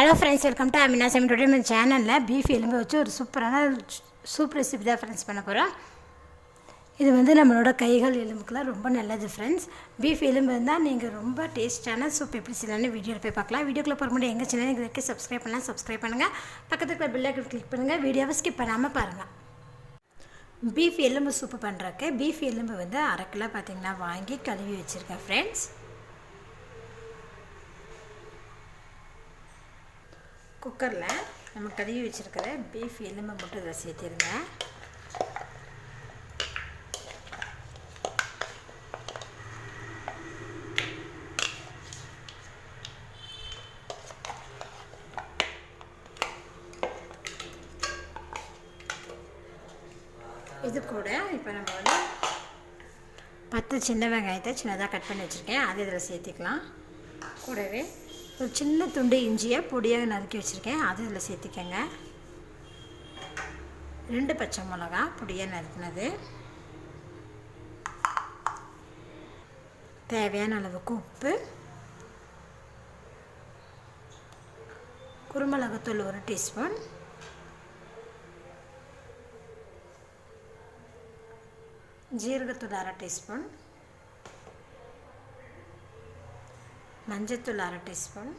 Hello friends, welcome to Aamina Samayal சேனலில் beef எலும்பு வச்சு ஒரு சூப் ரெசிபி தான் ஃப்ரெண்ட்ஸ் பண்ண போகிறோம். இது வந்து நம்மளோட கைகள் எலும்புக்கெலாம் ரொம்ப நல்லது ஃப்ரெண்ட்ஸ். பீஃப் எலும்பு இருந்தால் நீங்கள் ரொம்ப டேஸ்ட்டான சூப் எப்படி செய்யலாம்னு வீடியோவில் போய் பார்க்கலாம். வீடியோக்குள்ளே போகிற முடியும் எங்கள் சேனல் இதுக்கு சப்ஸ்கிரைப் பண்ணுங்கள். பக்கத்துக்கு பெல் ஐக்கன் கிளிக் பண்ணுங்கள். வீடியோவை ஸ்கிப் பண்ணாமல் பாருங்கள். பீஃப் எலும்பு சூப்பு பண்ணுறக்கு பீஃப் எலும்பு வந்து 1/2 கிலோ பார்த்திங்கன்னா வாங்கி கழுவி வச்சுருக்கேன் ஃப்ரெண்ட்ஸ். குக்கரில் நம்ம கழுவி வச்சுருக்கிற பீஃப் எலும்பை மட்டும் இதில் சேர்த்திருங்க. இது கூட இப்போ நம்ம வந்து 10 சின்ன வெங்காயத்தை சின்னதாக கட் பண்ணி வச்சுருக்கேன், அதை இதில் சேர்த்திக்கலாம். கூடவே ஒரு சின்ன துண்டு இஞ்சியை பொடியாக நறுக்கி வச்சுருக்கேன், அது இதில் சேர்த்திக்கங்க. 2 பச்சை மிளகா பொடியாக நறுக்கினது, தேவையான அளவுக்கு உப்பு, குருமிளகுத்தூள் 1 டீஸ்பூன், ஜீரகத்தூள் 1/2 டீஸ்பூன், மஞ்சத்தூள் 1/2 டீஸ்பூன்,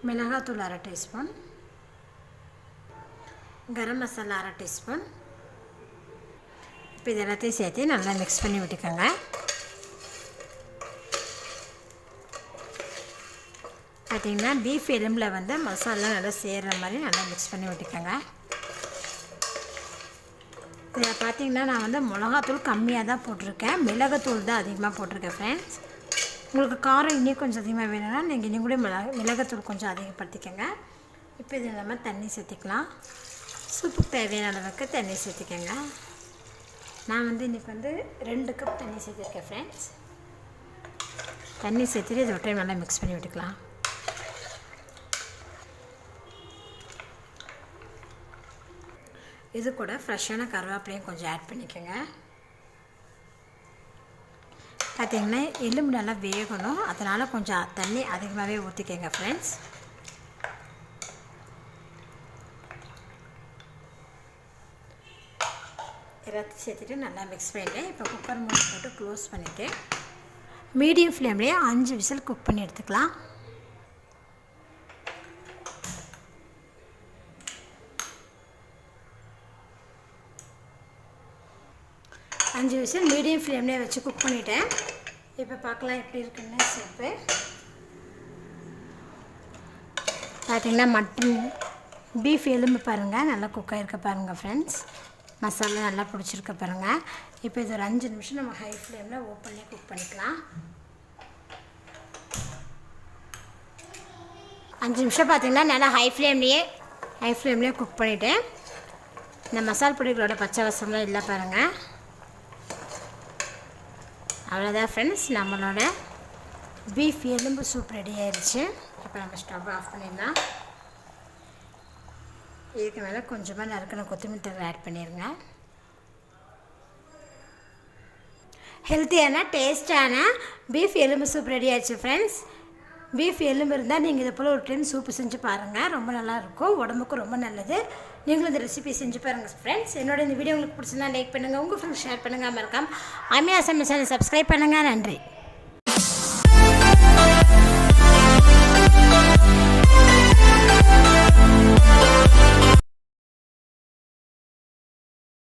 மிளகாத்தூள் 1/2 டீஸ்பூன், கரம் மசாலா 1/2 டீஸ்பூன். இப்போ இது எல்லாத்தையும் சேர்த்து நல்லா மிக்ஸ் பண்ணி விட்டுக்கோங்க. பார்த்திங்கன்னா பீஃப் எலும்பில் வந்து மசாலா நல்லா சேர்கிற மாதிரி நல்லா மிக்ஸ் பண்ணி விட்டுக்கோங்க. இதில் பார்த்திங்கன்னா நான் வந்து மிளகாத்தூள் கம்மியாக தான் போட்டிருக்கேன், மிளகாத்தூள் தான் அதிகமாக போட்டிருக்கேன் ஃப்ரெண்ட்ஸ். உங்களுக்கு காரம் இன்னும் கொஞ்சம் அதிகமாக வேணும்னா நீங்கள் இன்னும் கூட மிளகாத்தூள் கொஞ்சம் அதிகப்படுத்திக்கோங்க. இப்போ இதில் நம்ம தண்ணி சேர்த்திக்கலாம். சூப்புக்கு தேவையான அளவுக்கு தண்ணி சேர்த்திக்கோங்க. நான் வந்து இன்றைக்கி வந்து 2 கப் தண்ணி சேர்த்திருக்கேன் ஃப்ரெண்ட்ஸ். தண்ணி சேர்த்துட்டு இதை டைம் நல்லா மிக்ஸ் பண்ணி விட்டுக்கலாம். இது கூட ஃப்ரெஷ்ஷான கருவேப்பிலையும் கொஞ்சம் ஆட் பண்ணிக்கோங்க. பார்த்திங்கன்னா எலும்பு நல்லா வேகணும், அதனால் கொஞ்சம் தண்ணி அதிகமாகவே ஊற்றிக்கங்க ஃப்ரெண்ட்ஸ். எல்லாத்தையும் சேர்த்துட்டு நல்லா மிக்ஸ் பண்ணிவிட்டேன். இப்போ குக்கர் மூடி போட்டு க்ளோஸ் பண்ணிவிட்டு மீடியம் ஃப்ளேம்லேயே 5 விசில் குக் பண்ணி எடுத்துக்கலாம். அஞ்சு விசில் மீடியம் ஃப்ளேம்லேயே வச்சு குக் பண்ணிவிட்டேன். இப்போ பார்க்கலாம் எப்படி இருக்குன்னு சூப்பு. பார்த்திங்கன்னா மட்டன் பீஃப் எலும்பு பாருங்கள் நல்லா குக் ஆகிருக்க பாருங்கள் ஃப்ரெண்ட்ஸ். மசாலா நல்லா பிடிச்சிருக்க பாருங்கள். இப்போ இது ஒரு 5 நிமிஷம் நம்ம ஹை ஃப்ளேமில் ஓப்பன்லேயே குக் பண்ணிக்கலாம். 5 நிமிஷம் பார்த்திங்கன்னா நல்லா ஹை ஃப்ளேம்லேயே குக் பண்ணிவிட்டேன். இந்த மசால் பொடிகளோட பச்சை வாசம்லாம் இல்லை பாருங்கள். அவ்வளோதான் ஃப்ரெண்ட்ஸ், நம்மளோட பீஃப் எலும்பு சூப் ரெடி ஆயிடுச்சு. இப்போ நம்ம ஸ்டவ் ஆஃப் பண்ணிடலாம். இதுக்கு மேலே கொஞ்சமாக நறுக்கின கொத்தமல்லி தழை ஆட் பண்ணிடுங்க. ஹெல்த்தியான டேஸ்டான பீஃப் எலும்பு சூப் ரெடி ஆயிடுச்சு ஃப்ரெண்ட்ஸ். பீஃப் எலும்பு இருந்தால் நீங்கள் இதை போல் ஒரு டைம் சூப்பு செஞ்சு பாருங்கள், ரொம்ப நல்லாயிருக்கும், உடம்புக்கு ரொம்ப நல்லது. நீங்களும் இந்த ரெசிபி செஞ்சு பாருங்கள் ஃப்ரெண்ட்ஸ். என்னோட இந்த வீடியோ உங்களுக்கு பிடிச்சிருந்தா லைக் பண்ணுங்கள், உங்கள் ஃப்ரெண்ட்ஸ் ஷேர் பண்ணுங்கள், மறக்காம Aamina Samayal சேனல் சப்ஸ்கிரைப் பண்ணுங்கள். நன்றி.